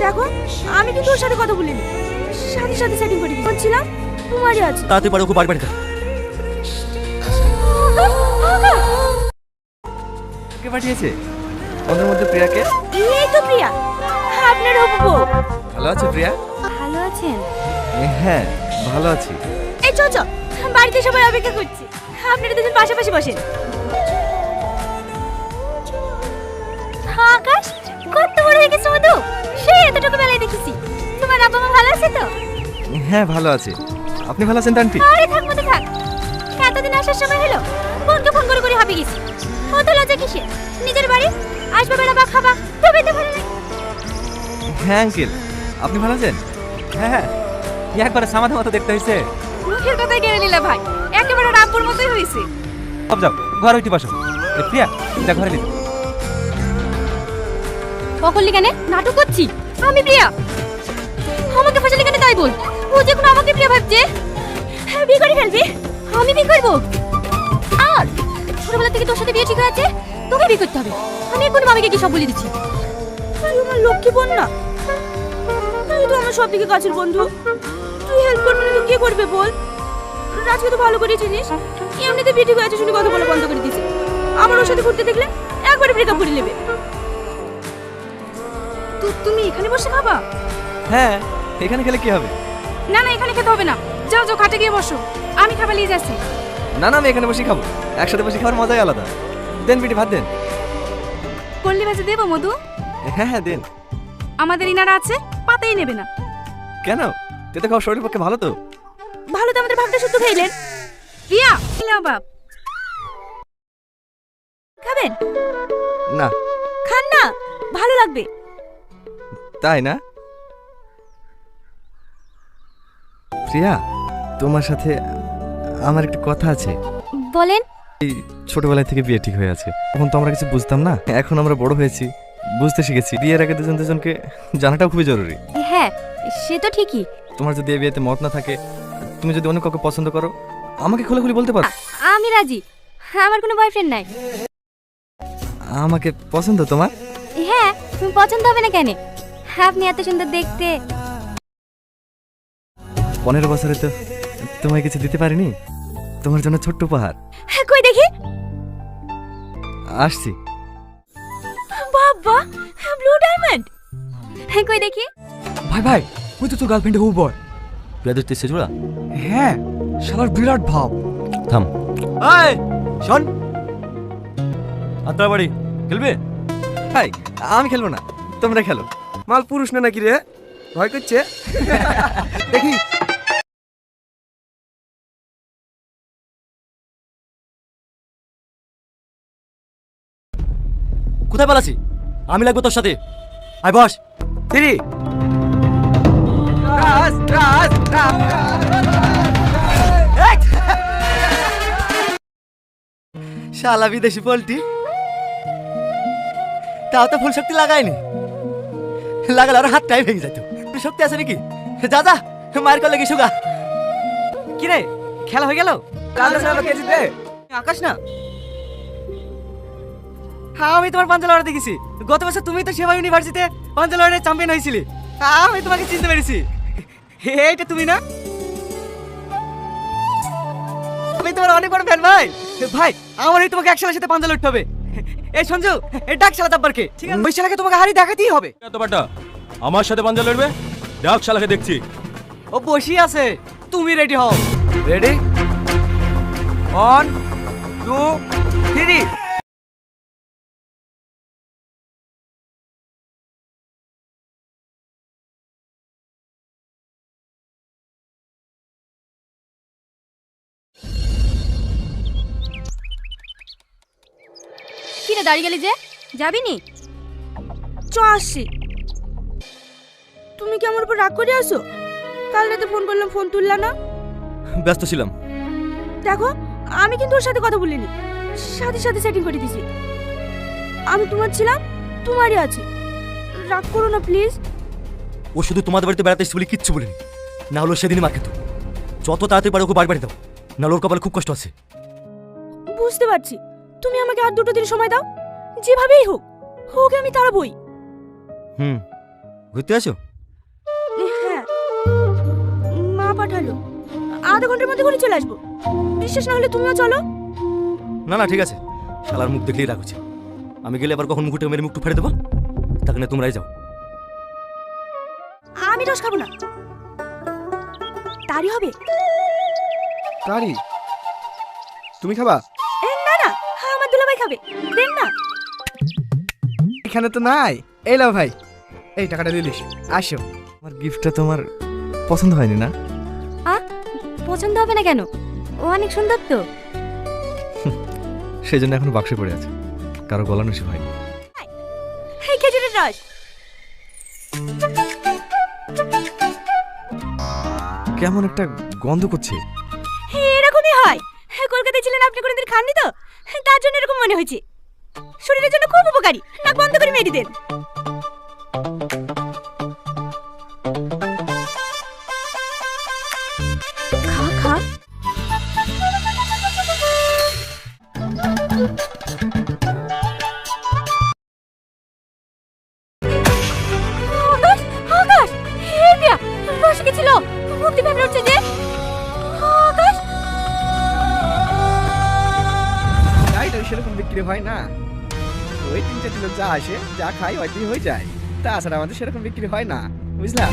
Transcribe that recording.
দেখো আমি কিন্তু ওর সাথে কথা বলিনি, সাথে সাথে সেটিং করে দিয়েছি। বলছিলাম তোমারই আছে। তাতে পারে ওকে বাড়ি বাড়ি কে পাঠিয়েছে ওদের মধ্যে প্রিয়াকে? এই তো প্রিয়া, আপনার হবু বউ। ভালো আছে প্রিয়া? ভালো আছেন? হ্যাঁ ভালো আছি। এই চল চল, বাড়িতে সবাই অপেক্ষা করছি, আপনারা দুজন পাশাপাশি বসেন। আকাশ কত বড় হয়ে গেছে মধু, সেই এতটুকু বেলায় দেখেছি। তোমার আব্বা মা ভালো আছে তো? হ্যাঁ ভালো আছে। আপনি ভালো আছেন তো আন্টি? আরে থাক মধু থাক, এতদিন আসার সময় হলো, বোনকে ফোন করে করে হাঁপে গেছি। অত লজ্জা কিসে? নিজের বাড়ি আসবে বেলা বা খাবা, তবে তো ভালো লাগে। হ্যাঁ আঙ্কেল, আপনি ভালো আছেন? হ্যাঁ একবারে সামাদের মতো দেখতে হয়েছে। মুখের কথাই কেড়ে নিলে ভাই, একেবারে রাব্বুর মতোই হয়েছে। সব যাও ঘরে উঠি বসো। প্রিয়া যা ঘরে নিতে। বকলি কেন? নাটক করছি আমি প্রিয়া। আমাকে ফাঁসালি কেন তাই বল। ও যে কোনো আমাকে প্রিয়া ভাবছে। বিয়ে করে ফেলবি? আমি বিয়ে করবো? আর ছোটবেলা থেকে তোর সাথে বিয়ে ঠিক হয়ে আছে, তোকে বিয়ে করতে হবে। আমি এক্ষুনি মামিকে কি সব বলে দিচ্ছি। তুই আমার লক্ষ্মী বোন না, তুই তো আমার সব থেকে কাছের বন্ধু। তুই হেল্প করবি না তো কে করবে বল? রাজকে তো ভালো করে চিনিস, এমনিতে বিয়ে ঠিক হয়ে আছে শুনে কথা বলা বন্ধ করে দিয়েছে। আমার ওর সাথে ঘুরতে দেখলে একবারে ব্রেকআপ করে নেবে। তুমি এখানে বসে খাবা? হ্যাঁ এখানে খেলে কি হবে? না না এখানে খেতে হবে না, যাও যাও খাটে গিয়ে বসো, আমি খাবার নিয়ে যাচ্ছি। না না আমি এখানে বসে খাবো, একসাথে বসে খাওয়ার মজাই আলাদা। দেন পিঠে ভাত দেন। কল্লি ভাজা দেবো মধু? হ্যাঁ হ্যাঁ দেন। আমাদের ইনারা আছে, পাতাই নেবে না। কেন? তেতো খাওয়া শরীরের পক্ষে ভালো তো। ভালো তো আমাদের ভাতটা শুদ্ধ খাইলেন। রিয়া নাও বাপ, খাবেন? না। খান না, ভালো লাগবে। তাই না? প্রিয়া তোমার সাথে আমার একটা কথা আছে। বলেন। এই ছোটবেলা থেকে বিয়ে ঠিক হয়ে আছে, তখন তো আমরা কিছু বুঝতাম না, এখন আমরা বড় হয়েছি, বুঝতে শিখেছি। বিয়ের আগে দুজন দুজনকে জানাটাও খুবই জরুরি। হ্যাঁ সে তো ঠিকই। তোমার যদি এই বিয়েতে মত না থাকে, তুমি যদি অন্য কাউকে পছন্দ করো, আমাকে খোলাখুলি বলতে পারো। আমি রাজি, আমার কোনো বয়ফ্রেন্ড নাই। আমাকে পছন্দ তোমার? হ্যাঁ পছন্দ হবে না কেন? আপনি এত সুন্দর দেখতে। 15 বছরে তো তোমায় কিছু দিতে পারিনি, তোমার জন্য ছোট্ট উপহার। হ্যাঁ কই দেখি। আসছি। বাবা ব্লু ডায়মন্ড, হ্যাঁ কই দেখি। ভাই ভাই ওই তো তোর গার্লফ্রেন্ডে হবু বয়। প্রিয়া দেখতে এসেছে জোড়া? হ্যাঁ শালার বিরাট ভাব। থাম। এই শোন, আত্মা বাড়ি খেলবে? হাই আমি খেলবো না, তোমরা খেলো। মাল পুরুষ না নাকি রে, ভয় করছে? দেখি কোথায় পালাছি? আমি লাগবো তোর সাথে, আয় বস। তিরি শালা বিদেশি পোল্ট্রি, তাও তো ফুল শক্তি লাগায়নি, লাগালে আর হাতটাই ভেঙে যেত। শক্তি আছে নাকি? যা যা মায়ের কলে কি সুগা। কি রে খেলা হয়ে গেল? আকাশ না, হ্যাঁ আমি তোমার পাঞ্জা লড়াই দেখেছি। গত বছর তুমি তো সেবা ইউনিভার্সিটিতে পাঞ্জা লড়াই চ্যাম্পিয়ন হয়েছিলে, আমি তোমাকে চিনতে পেরেছি। এইটা তুমি না? আমি তোমার অনেক বড় ফ্যান ভাই। ভাই আমারই তোমাকে এক শালার সাথে পাঞ্জা লড়তে হবে। এই সঞ্জু এই ডাক শালা তাব্বারকে, ঠিক আছে? ওই শালাকে তোমাকে হারি দেখাতেই হবে। তোবাটা আমার সাথে পাঞ্জা লড়বে? ডাক শালাকে দেখছি। ও বসি আছে, তুমি রেডি হও। রেডি 1 2 3। কি রে দাঁড়িয়ে গেলি যে, যাবি নি? চ আসছি। তুমি কি আমার উপর রাগ করে আসো? কাল রাতে ফোন করলাম, ফোন তুললা না। ব্যস্ত ছিলাম। দেখো আমি কিন্তু ওর সাথে কথা বলিনি, সাথে সাথে সেটিং করে দিয়েছি। আমি তোমার ছিলাম, তোমারই আছে। রাগ করো না প্লিজ। ও শুধু তোমাদের বাড়িতে বেড়াতে এসেছে বলে কিচ্ছু বলিনি, না হলো সেদিনই মার খেত। যত তাড়াতাড়ি পারো ওকে বাড়ি বাড়ি দাও, না ওর কপালে খুব কষ্ট আছে। বুঝতে পারছি, তুমি আমাকে আর 2 দিন সময় দাও, যেভাবেই হোক ওকে আমি তাড়াবই। হুম ঘুরতে আসো? হ্যাঁ, মা পাঠালো। আধা ঘন্টার মধ্যে করে চলে আসবো। বিশ্বাস না হলে তুমিও চলো। না না ঠিক আছে, শালার মুখ দেখলেই রাখছে। আমি গেলে আবার কখন মুকুটে মেরে মুখটু ফেলে দেবো, তাকে না তোমরাই যাও। আমি রস খাবো না। তারই হবে। তারি তুমি খাবা? না না, আমার দুলাভাই খাবে। দেন না। এখানে তো নাই। এই লাও ভাই, এই টাকাটা দিলিস। আসো। আমার গিফটটা তোমার পছন্দ হয়নি না? পছন্দ হবে না কেন? ও অনেক সুন্দর তো। সেই জন্য এখন বাক্সে পড়ে আছে, কারো গলা নসি হয়নি। এই খেজুরের রস। কেমন একটা গন্ধ করছে। এরকমই হয়। কলকাতায় ছিলেন আপনি কোনোদিন খাননি তো, তার জন্য এরকম মনে হয়েছে। শরীরের জন্য খুব উপকারী। নাক বন্ধ করে মেরে দেন। খা খা। আকাশ, আকাশ, হে প্রিয়া, রসে কি ছিল? মুক্তি ভেবে উঠছে যে। আকাশ, গাড়িটা সেরকম বিক্রি হয় না। ওই 3-4 লোক যা আসে যা খায় ওই দিয়ে হয়ে যায়। তাছাড়া আমাদের সেরকম বিক্রি হয় না, বুঝলা?